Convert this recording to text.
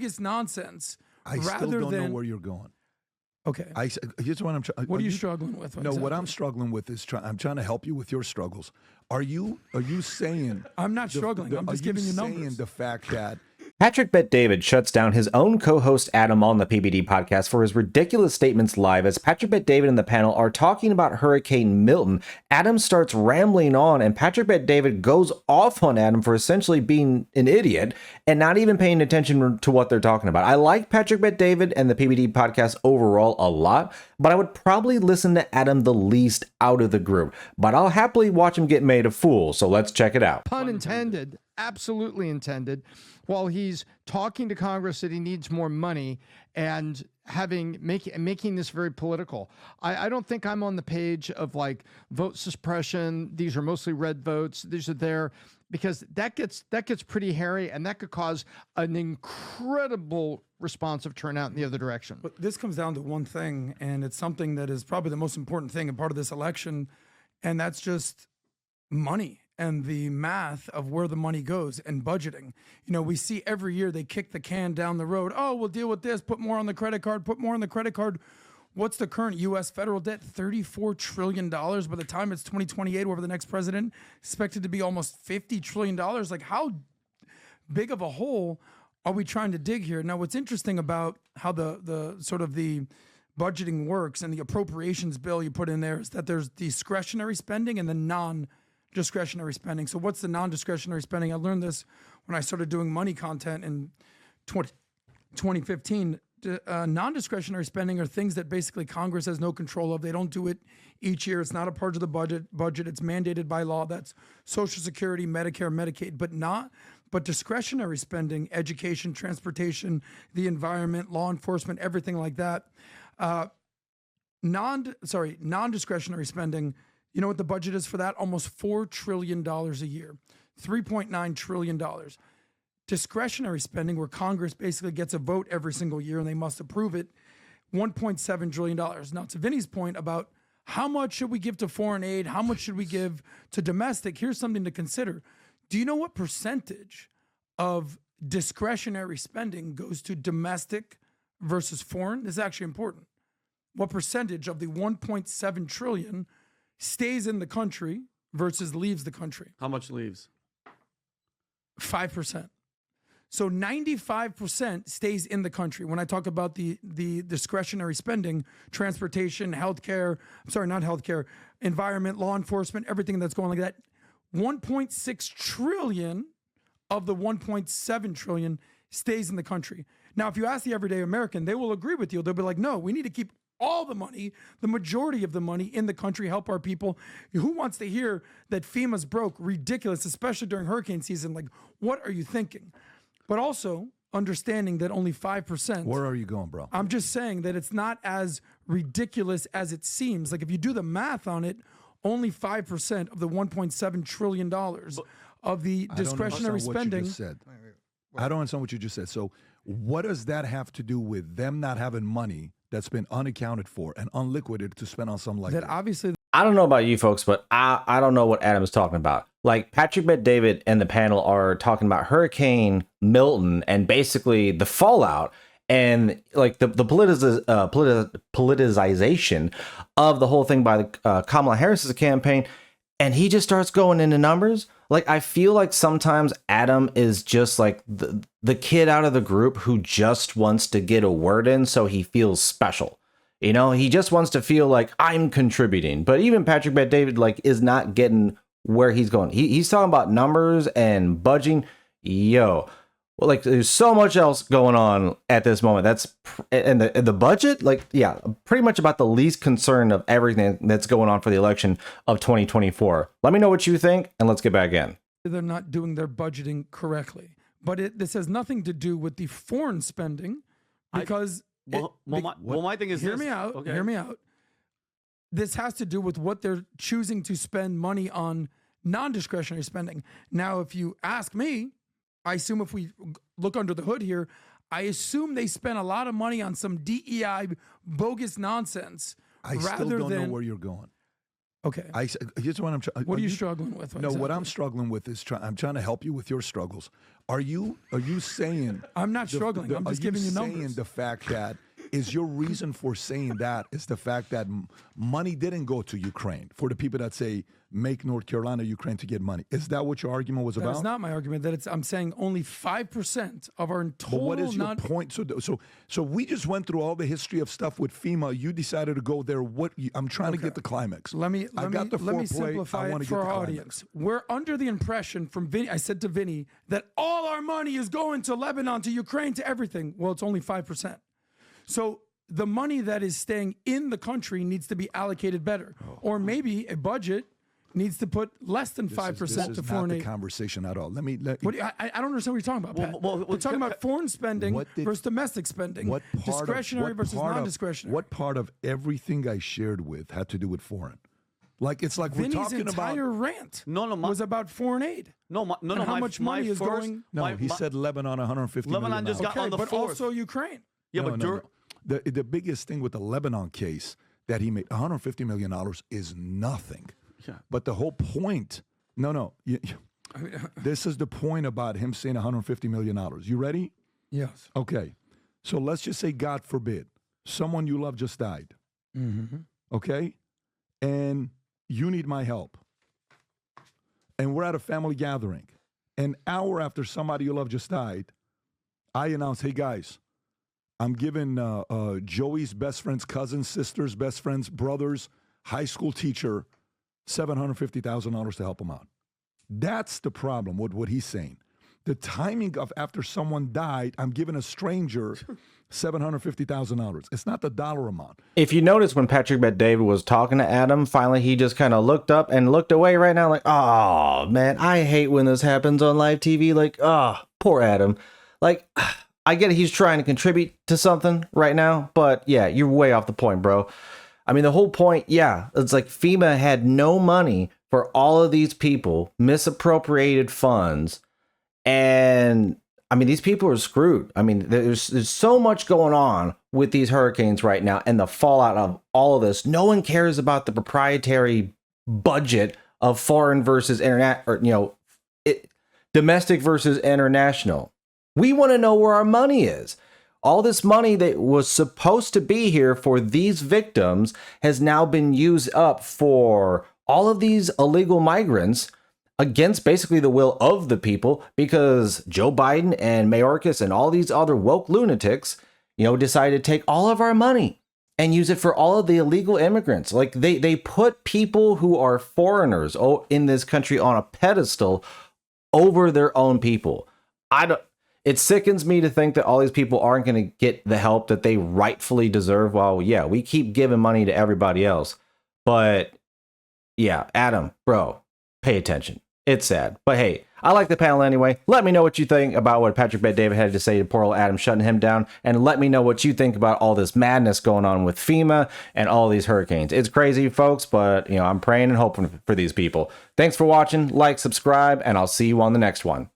bogus nonsense. I still don't know where you're going. Okay. Here's what I'm trying. What are you struggling with? No, what I'm struggling with is I'm trying to help you with your struggles. Are you saying? I'm not struggling. I'm just giving you numbers. Saying the fact that Patrick Bet David shuts down his own co-host Adam on the PBD podcast for his ridiculous statements live. As Patrick Bet David and the panel are talking about Hurricane Milton, Adam starts rambling on, and Patrick Bet David goes off on Adam for essentially being an idiot and not even paying attention to what they're talking about. I like Patrick Bet David and the PBD podcast overall a lot, but I would probably listen to Adam the least out of the group. But I'll happily watch him get made a fool, so let's check it out. Pun intended, absolutely intended. While he's talking to Congress that he needs more money and making this very political. I don't think I'm on the page of like vote suppression. These are mostly red votes. These are there because that gets pretty hairy, and that could cause an incredible responsive turnout in the other direction. But this comes down to one thing, and it's something that is probably the most important thing and part of this election, and that's just money. And the math of where the money goes and budgeting. You know, we see every year they kick the can down the road. Oh, we'll deal with this, put more on the credit card, put more on the credit card. What's the current U.S. federal debt? $34 trillion. By the time it's 2028, whoever the next president, expected to be almost $50 trillion. Like, how big of a hole are we trying to dig here? Now, what's interesting about how the sort of the budgeting works and the appropriations bill you put in there is that there's discretionary spending and the non-discretionary spending. So what's the non-discretionary spending? I learned this when I started doing money content in 2015. Non-discretionary spending are things that basically Congress has no control of. They don't do it each year. It's not a part of the budget. It's mandated by law. That's Social Security, Medicare, Medicaid, but discretionary spending, education, transportation, the environment, law enforcement, everything like that. Non-discretionary spending, you know what the budget is for that? Almost $4 trillion a year, $3.9 trillion. Discretionary spending, where Congress basically gets a vote every single year and they must approve it, $1.7 trillion. Now, to Vinny's point about how much should we give to foreign aid, how much should we give to domestic, here's something to consider. Do you know what percentage of discretionary spending goes to domestic versus foreign? This is actually important. What percentage of the $1.7 trillion stays in the country versus leaves the country? How much leaves? 5%. So 95% stays in the country. When I talk about the discretionary spending, transportation, environment, law enforcement, everything that's going like that, 1.6 trillion of the 1.7 trillion stays in the country. Now, if you ask the everyday American, they will agree with you. They'll be like, no, we need to keep all the money, the majority of the money in the country, help our people. Who wants to hear that FEMA's broke? Ridiculous, especially during hurricane season. Like, what are you thinking? But also understanding that only 5%. Where are you going, bro? I'm just saying that it's not as ridiculous as it seems. Like, if you do the math on it, only 5% of the $1.7 trillion of the discretionary spending. I don't understand what you just said. So what does that have to do with them not having money that's been unaccounted for and unliquidated to spend on something like that? Obviously, I don't know about you folks, but I don't know what Adam is talking about. Like, Patrick Bet David and the panel are talking about Hurricane Milton and basically the fallout and like the politicization of the whole thing by Kamala Harris's campaign. And he just starts going into numbers. Like, I feel like sometimes Adam is just like the kid out of the group who just wants to get a word in so he feels special. You know, he just wants to feel like I'm contributing. But even Patrick Bet David like is not getting where he's going. He's talking about numbers and budging. Well, like, there's so much else going on at this moment. That's and the budget, like, yeah, pretty much about the least concern of everything that's going on for the election of 2024. Let me know what you think, and let's get back in. They're not doing their budgeting correctly, but this has nothing to do with the foreign spending, because my thing is hear me out. Okay. Hear me out. This has to do with what they're choosing to spend money on, non-discretionary spending. Now, if you ask me, I assume if we look under the hood here, I assume they spent a lot of money on some DEI bogus nonsense. I still don't know where you're going. Okay. Here's what I'm trying. What are you struggling with? No, what I'm struggling with is I'm trying to help you with your struggles. Are you saying I'm not struggling. I'm just giving you numbers. Saying the fact that is your reason for saying that is the fact that money didn't go to Ukraine for the people that say make North Carolina Ukraine to get money. Is that what your argument was about? That's not my argument. I'm saying only 5% of our total. But what is your point? So we just went through all the history of stuff with FEMA. You decided to go there. I'm trying to get the climax. Let me simplify it for our audience. We're under the impression from Vinny. I said to Vinny that all our money is going to Lebanon, to Ukraine, to everything. Well, it's only 5%. So the money that is staying in the country needs to be allocated better, or maybe a budget needs to put less than 5% to foreign aid. Not the conversation at all. I don't understand what you're talking about, Pat. We're talking about foreign spending versus domestic spending. Discretionary versus non-discretionary. What part of everything I shared with had to do with foreign? Like we're talking about. Vinny's entire rant was about foreign aid. No. How much money is going? No, he said Lebanon 150 million. Lebanon just got on the but fourth. Also Ukraine. Yeah, no. The biggest thing with the Lebanon case that he made, $150 million is nothing. Yeah. But the whole point, this is the point about him saying $150 million. You ready? Yes. Okay. So let's just say, God forbid, someone you love just died. Mm-hmm. Okay? And you need my help. And we're at a family gathering. An hour after somebody you love just died, I announce, hey, guys, I'm giving Joey's best friend's cousins, sisters, best friends, brothers, high school teacher, $750,000 to help him out. That's the problem with what he's saying. The timing of after someone died, I'm giving a stranger $750,000. It's not the dollar amount. If you notice when Patrick Bet-David was talking to Adam, finally he just kind of looked up and looked away right now like, oh, man, I hate when this happens on live TV. Like, oh, poor Adam. Like, I get it, he's trying to contribute to something right now, but yeah, you're way off the point, bro. I mean, the whole point, yeah, it's like FEMA had no money for all of these people, misappropriated funds, and I mean, these people are screwed. I mean, there's so much going on with these hurricanes right now and the fallout of all of this. No one cares about the proprietary budget of foreign versus domestic versus international. We want to know where our money is. All this money that was supposed to be here for these victims has now been used up for all of these illegal migrants against basically the will of the people, because Joe Biden and Mayorkas and all these other woke lunatics, decided to take all of our money and use it for all of the illegal immigrants. Like they put people who are foreigners in this country on a pedestal over their own people. It sickens me to think that all these people aren't going to get the help that they rightfully deserve. Well, yeah, we keep giving money to everybody else. But yeah, Adam, bro, pay attention. It's sad. But hey, I like the panel anyway. Let me know what you think about what Patrick Bet-David had to say to poor old Adam shutting him down. And let me know what you think about all this madness going on with FEMA and all these hurricanes. It's crazy, folks, but I'm praying and hoping for these people. Thanks for watching. Like, subscribe, and I'll see you on the next one.